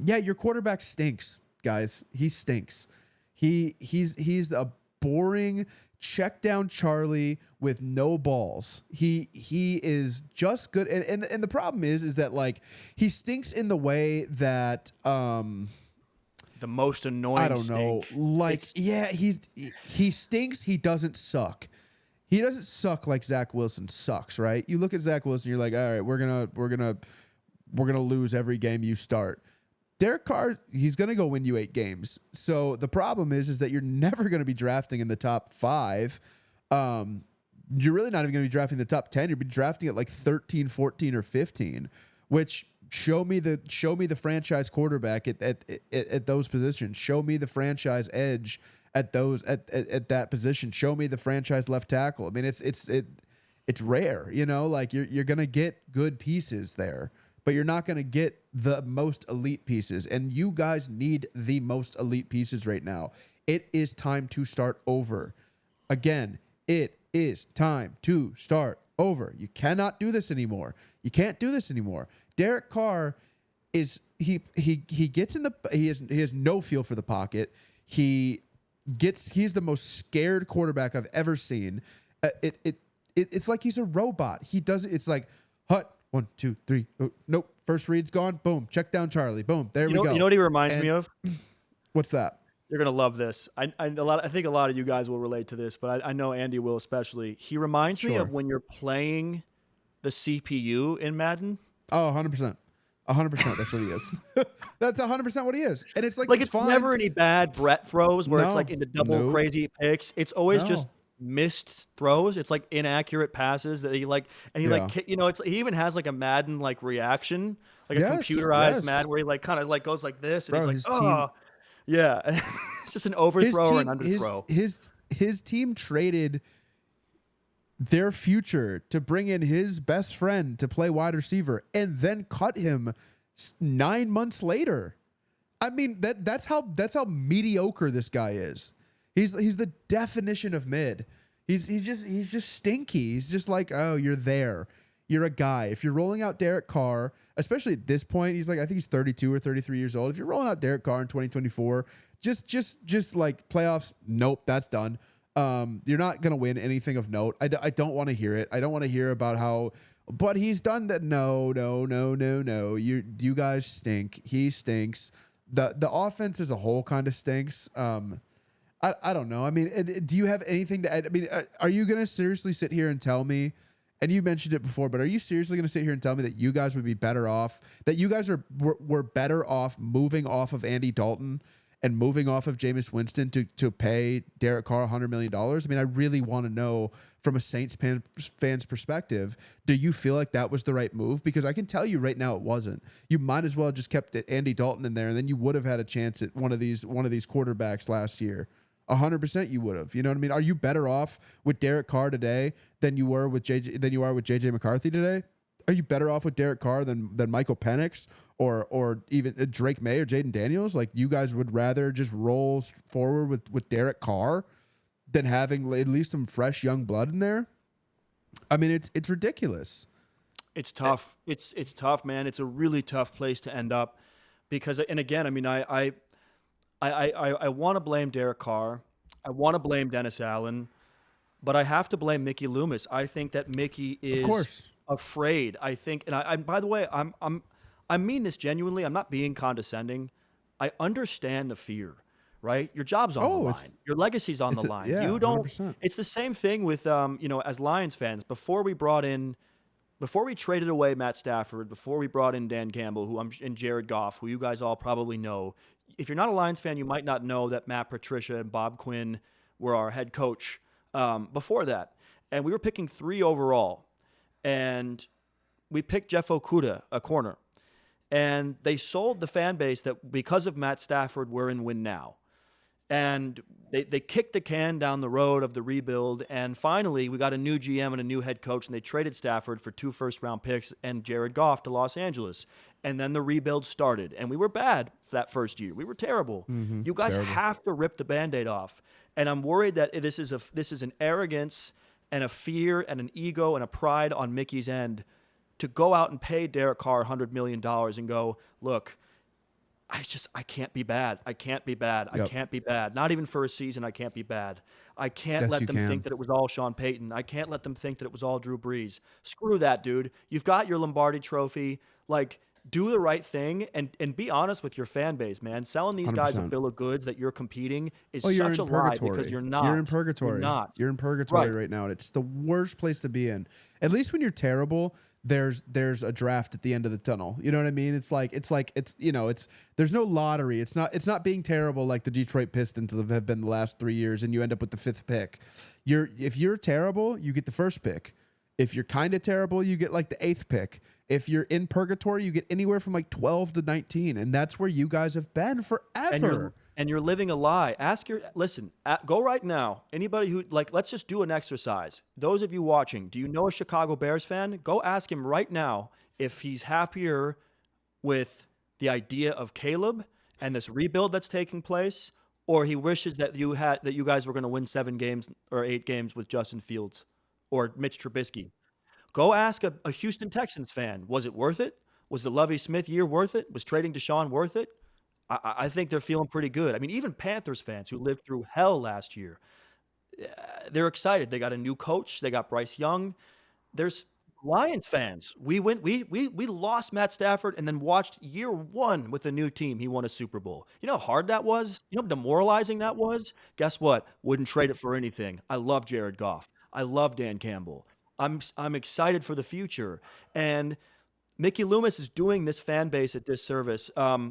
Yeah, your quarterback stinks, guys. He stinks. He's a boring check down Charlie with no balls. He is just good, and the problem is that like he stinks in the way that The most annoying I don't know, stink. like he stinks. He doesn't suck. He doesn't suck like Zach Wilson sucks, right? You look at Zach Wilson, you're like, all right, we're gonna lose every game you start. Derek Carr, he's going to go win you 8 games. So the problem is that you're never going to be drafting in the top 5. You're really not even going to be drafting the top 10. You'll be drafting at like 13, 14, or 15, which show me the franchise quarterback at those positions. Show me the franchise edge at that position. Show me the franchise left tackle. I mean, it's rare, like you're going to get good pieces there, but you're not going to get the most elite pieces. And you guys need the most elite pieces right now. It is time to start over. Again, it is time to start over. You cannot do this anymore. You can't do this anymore. Derek Carr is he gets in the he has no feel for the pocket. He's the most scared quarterback I've ever seen. It's like he's a robot. He does it. It's like hut. 1, 2, 3. Oh, nope. First read's gone. Boom. Check down Charlie. Boom. There we go. You know what he reminds me of? What's that? You're gonna love this. I think a lot of you guys will relate to this, but I know Andy will especially. He reminds me of when you're playing the CPU in Madden. Oh, 100%. 100%. That's what he is. That's 100% what he is. And it's like it's fine. Never any bad Brett throws where it's like into double crazy picks. It's always just missed throws. It's like inaccurate passes that he he even has like a Madden like reaction, like a computerized Madden where he like kind of like goes like this and he's like, yeah. It's just an overthrow or an underthrow. His team traded their future to bring in his best friend to play wide receiver and then cut him 9 months later. I mean, that's how mediocre this guy is. He's the definition of mid. He's just stinky. He's just like, oh, you're there. You're a guy. If you're rolling out Derek Carr, especially at this point, he's like, I think he's 32 or 33 years old. If you're rolling out Derek Carr in 2024, just like playoffs, nope, that's done. You're not gonna win anything of note. I don't want to hear it. I don't want to hear about how, but he's done that. No. You guys stink. He stinks. The offense as a whole kind of stinks. I don't know. I mean, do you have anything to add? I mean, are you going to seriously sit here and tell me, and you mentioned it before, but are you seriously going to sit here and tell me that you guys would be better off, that you guys were better off moving off of Andy Dalton and moving off of Jameis Winston to pay Derek Carr $100 million? I mean, I really want to know from a Saints fan's perspective, do you feel like that was the right move? Because I can tell you right now it wasn't. You might as well have just kept Andy Dalton in there, and then you would have had a chance at one of these quarterbacks last year. 100% you would have. You know what I mean? Are you better off with Derek Carr today than you are with JJ McCarthy today? Are you better off with Derek Carr than Michael Penix or even Drake May or Jaden Daniels? Like, you guys would rather just roll forward with Derek Carr than having at least some fresh young blood in there? I mean, it's ridiculous. It's tough. It's tough, man. It's a really tough place to end up because, and again, I mean, I want to blame Derek Carr. I want to blame Dennis Allen, but I have to blame Mickey Loomis. I think that Mickey is afraid. I think, and I by the way, I mean this genuinely. I'm not being condescending. I understand the fear, right? Your job's on the line. Your legacy's on the line. Yeah, you don't. 100%. It's the same thing with as Lions fans. Before we traded away Matt Stafford, before we brought in Dan Campbell, and Jared Goff, who you guys all probably know. If you're not a Lions fan, you might not know that Matt Patricia and Bob Quinn were our head coach before that. And we were picking 3 overall. And we picked Jeff Okudah, a corner. And they sold the fan base that because of Matt Stafford, we're in win now. And they kicked the can down the road of the rebuild. And finally, we got a new GM and a new head coach, and they traded Stafford for 2 first-round picks and Jared Goff to Los Angeles. And then the rebuild started. And we were bad that first year. We were terrible. Mm-hmm, you guys have to rip the Band-Aid off. And I'm worried that this is an arrogance and a fear and an ego and a pride on Mickey's end to go out and pay Derek Carr $100 million and go, look, I can't be bad. I can't be bad. I Yep. can't be bad. Not even for a season, I can't be bad. I can't Yes, let you them think can. that it was all Sean Payton. I can't let them think that it was all Drew Brees. Screw that, dude. You've got your Lombardi trophy. Like, do the right thing and be honest with your fan base, man. Selling these guys a 100%. bill of goods that you're competing is Oh, you're such in a lie because purgatory. you're You're in not. You're purgatory. not. You're in purgatory Right. right now, and it's the worst place to be in. At least when you're terrible, there's a draft at the end of the tunnel. You know what I mean? It's you know, it's there's no lottery. It's not being terrible like the Detroit Pistons have been the last 3 years, and you end up with the 5th pick. If you're terrible, you get the 1st pick. If you're kind of terrible, you get like the 8th pick. If you're in purgatory, you get anywhere from like 12 to 19, and that's where you guys have been and forever. you're living a lie. Go right now. Anybody who let's just do an exercise. Those of you watching, do you know a Chicago Bears fan? Go ask him right now if he's happier with the idea of Caleb and this rebuild that's taking place, or he wishes that you guys were going to win 7 games or 8 games with Justin Fields or Mitch Trubisky. Go ask a Houston Texans fan. Was it worth it? Was the Lovie Smith year worth it? Was trading Deshaun worth it? I think they're feeling pretty good. I mean, even Panthers fans who lived through hell last year, they're excited. They got a new coach. They got Bryce Young. There's Lions fans. We lost Matt Stafford and then watched year 1 with a new team. He won a Super Bowl. You know how hard that was? You know how demoralizing that was? Guess what? Wouldn't trade it for anything. I love Jared Goff. I love Dan Campbell. I'm excited for the future. And Mickey Loomis is doing this fan base a disservice.